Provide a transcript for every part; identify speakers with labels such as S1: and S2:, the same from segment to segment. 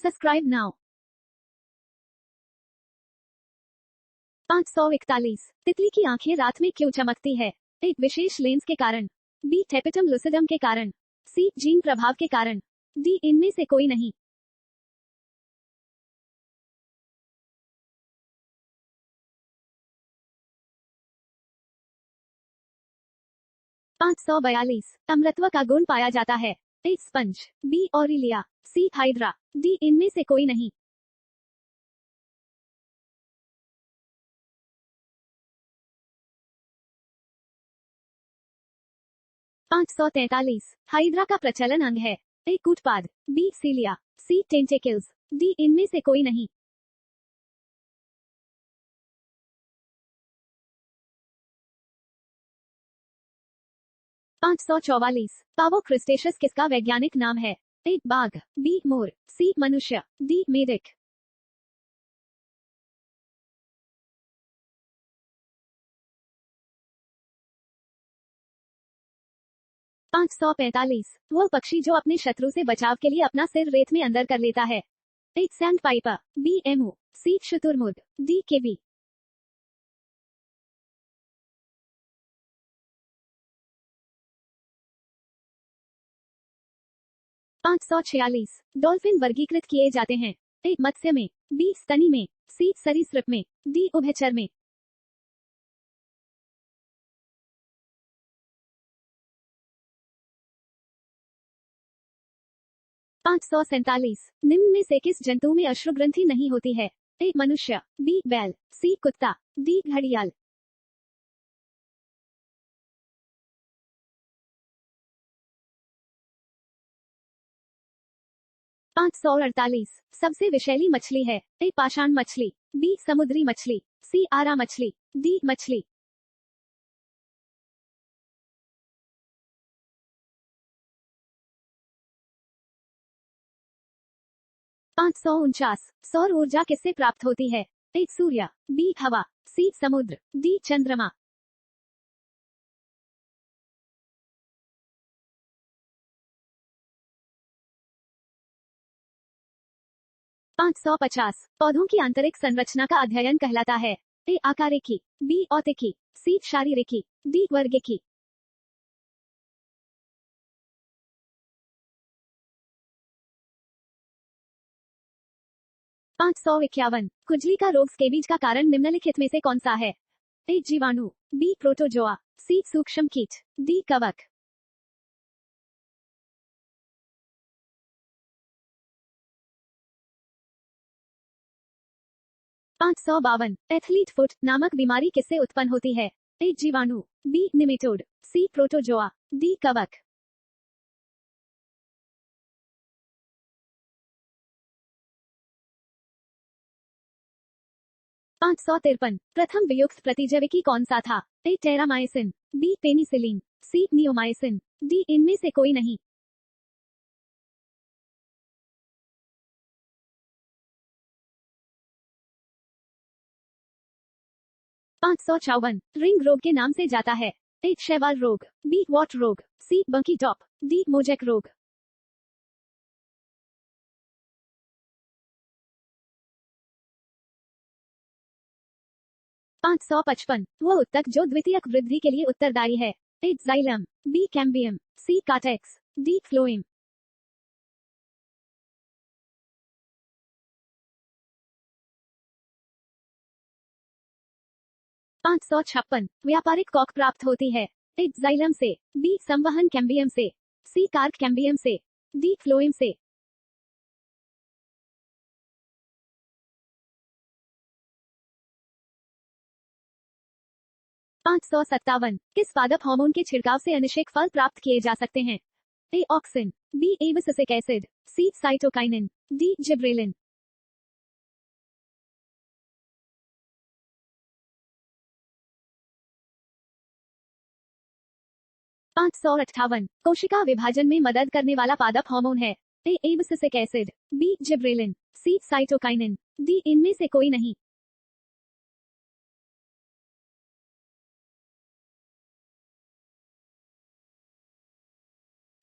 S1: Subscribe now. 541। तितली की आंखें रात में क्यों चमकती है? एक विशेष लेंस के कारण, बी टेपिटम लुसिडम के कारण, सी जीन प्रभाव के कारण, डी इनमें से कोई नहीं। 542। अमृतत्व का गुण पाया जाता है, ए स्पंज, बी ऑरिलिया, सी हाइड्रा, डी इनमें से कोई नहीं। 543। हाइड्रा का प्रचलन अंग है, ए कूटपाद, बी सीलिया, सी टेंटेकल्स, डी इनमें से कोई नहीं। 544। पावो क्रिस्टेशियस किसका वैज्ञानिक नाम है? ए बाघ, बी मोर, सी मनुष्य, डी मेढक। 545। वह पक्षी जो अपने शत्रु से बचाव के लिए अपना सिर रेत में अंदर कर लेता है, ए सैंड पाइपर, बी एमू, सी शुतुरमुर्ग, डी केवी। 546। डॉल्फिन वर्गीकृत किए जाते हैं, ए मत्स्य में, बी स्तनी में, सी सरीसृप में, डी उभयचर में। 547। निम्न में से किस जंतु में अश्रुग्रंथि नहीं होती है? ए मनुष्य, बी बैल, सी कुत्ता, डी घड़ियाल। 548। सबसे विषैली मछली है, ए पाषाण मछली, बी समुद्री मछली, सी आरा मछली, डी मछली। 549। सौर ऊर्जा किससे प्राप्त होती है? ए सूर्य, बी हवा, सी समुद्र, डी चंद्रमा। 550। पौधों की आंतरिक संरचना का अध्ययन कहलाता है, ए आकारिकी, बी औतिकी, सी शारीरिकी, डी वर्गिकी। 551। खुजली का रोग स्केबीज का कारण निम्नलिखित में से कौन सा है? ए जीवाणु, बी प्रोटोजोआ, सी सूक्ष्म कीट, डी कवक। 552। एथलीट फुट नामक बीमारी किससे उत्पन्न होती है? ए जीवाणु, बी निमेटोड, सी प्रोटोजोआ, डी कवक। 553। प्रथम वियुक्त प्रतिजैविकी कौन सा था? ए टेरामाइसिन, बी पेनिसिलिन, सी नियोमाइसिन, डी इनमें से कोई नहीं। 554। रिंग रोग के नाम से जाता है, ए शैवाल रोग, बी वॉट रोग, सी बंकी टॉप, डी मोजेक रोग। 555। वह उत्तक जो द्वितीयक वृद्धि के लिए उत्तरदायी है, ए जाइलम, बी कैम्बियम, सी काटेक्स, डी फ्लोएम। 556। व्यापारिक कॉक प्राप्त होती है, ए जाइलम से, बी संवहन कैम्बियम से, सी कार्क कैम्बियम से, डी फ्लोएम से। 557। किस पादप हार्मोन के छिड़काव से अनिषेक फल प्राप्त किए जा सकते हैं? ए ऑक्सिन, बी एबिसिसिक एसिड, सी साइटोकाइनिन, डी जिब्रेलिन। 558। कोशिका विभाजन में मदद करने वाला पादप हार्मोन है, ए एबिसिसिक एसिड, बी जिब्रेलिन, सी साइटोकाइनिन, डी इनमें से कोई नहीं।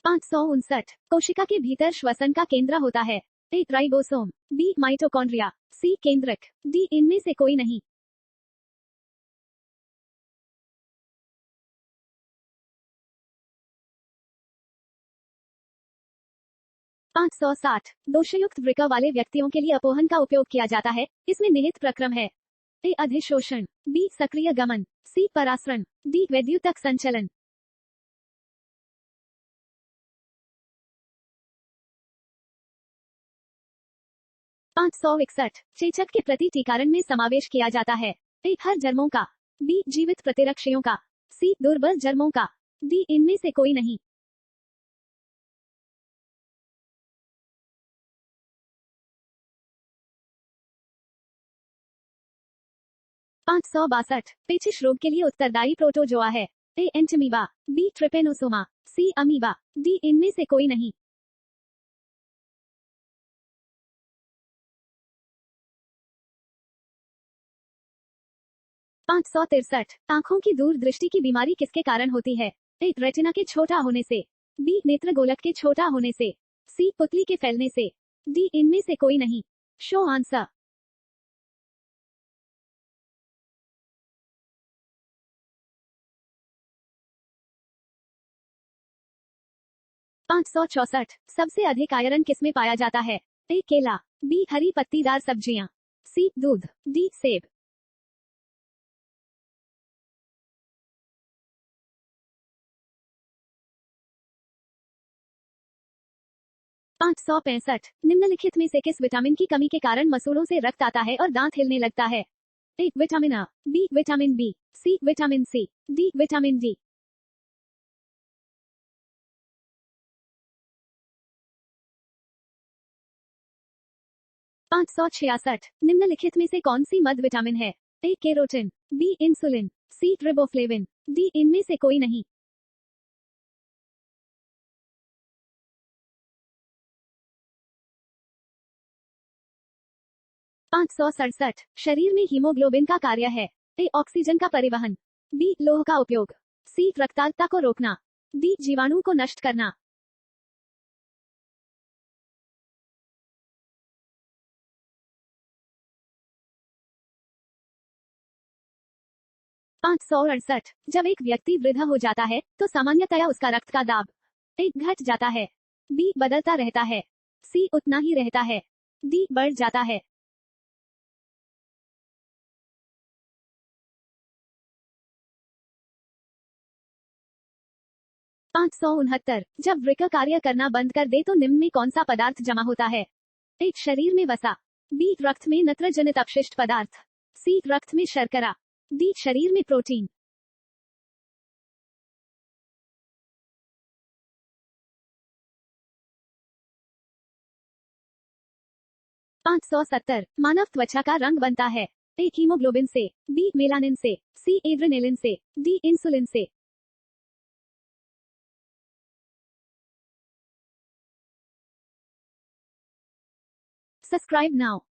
S1: 559। कोशिका के भीतर श्वसन का केंद्र होता है, ए राइबोसोम, बी माइटोकॉन्ड्रिया, सी केंद्रक, डी इनमें से कोई नहीं। 560 दोषयुक्त वृका वाले व्यक्तियों के लिए अपोहन का उपयोग किया जाता है। इसमें निहित प्रक्रम है। ए अधिशोषण, बी सक्रिय गमन, सी परासरण, डी वैद्युतक संचलन। 561 चेचक के प्रति टीकारण में समावेश किया जाता है। ए हर जर्मों का, बी जीवित प्रतिरक्षियों का, सी दुर्बल जर्मों का, डी इनमें से कोई नहीं। 562 पेचिश रोग के लिए उत्तरदायी प्रोटोजोआ है। ए एंटमीबा, बी ट्रिपेनोसोमा, सी अमीबा, डी इनमें से कोई नहीं। 563 आंखों की दूरदृष्टि की बीमारी किसके कारण होती है? ए रेटिना के छोटा होने से, बी नेत्र गोलक के छोटा होने से, सी पुतली के फैलने से, डी इनमें से कोई नहीं। Show answer. 564 सबसे अधिक आयरन किसमें पाया जाता है? ए केला, बी हरी पत्तीदार सब्जियां, सी दूध, डी सेब। 565 निम्नलिखित में से किस विटामिन की कमी के कारण मसूड़ों से रक्त आता है और दांत हिलने लगता है? ए विटामिन आ, B vitamin B, C vitamin C, D vitamin D. 566 निम्नलिखित में से कौन सी मद विटामिन है? A carotene, B insulin, C riboflavin, D इनमें से कोई नहीं। 567 शरीर में हीमोग्लोबिन का कार्य है। ए ऑक्सीजन का परिवहन, बी लोह का उपयोग, सी रक्ताल्पता को रोकना, डी जीवाणु को नष्ट करना। 568 जब एक व्यक्ति वृद्ध हो जाता है तो सामान्यतया उसका रक्त का दाब ए घट जाता है, बी बदलता रहता है, सी उतना ही रहता है, डी बढ़ जाता है। 569 जब वृक्क कार्य करना बंद कर दे तो निम्न में कौन सा पदार्थ जमा होता है? एक शरीर में वसा, बी रक्त में नत्रजनित अपशिष्ट पदार्थ, सी रक्त में शर्करा, डी शरीर में प्रोटीन। 570 मानव त्वचा का रंग बनता है। ए हीमोग्लोबिन से, बी मेलानिन से, सी एड्रेनेलिन से, डी इंसुलिन से। Subscribe now.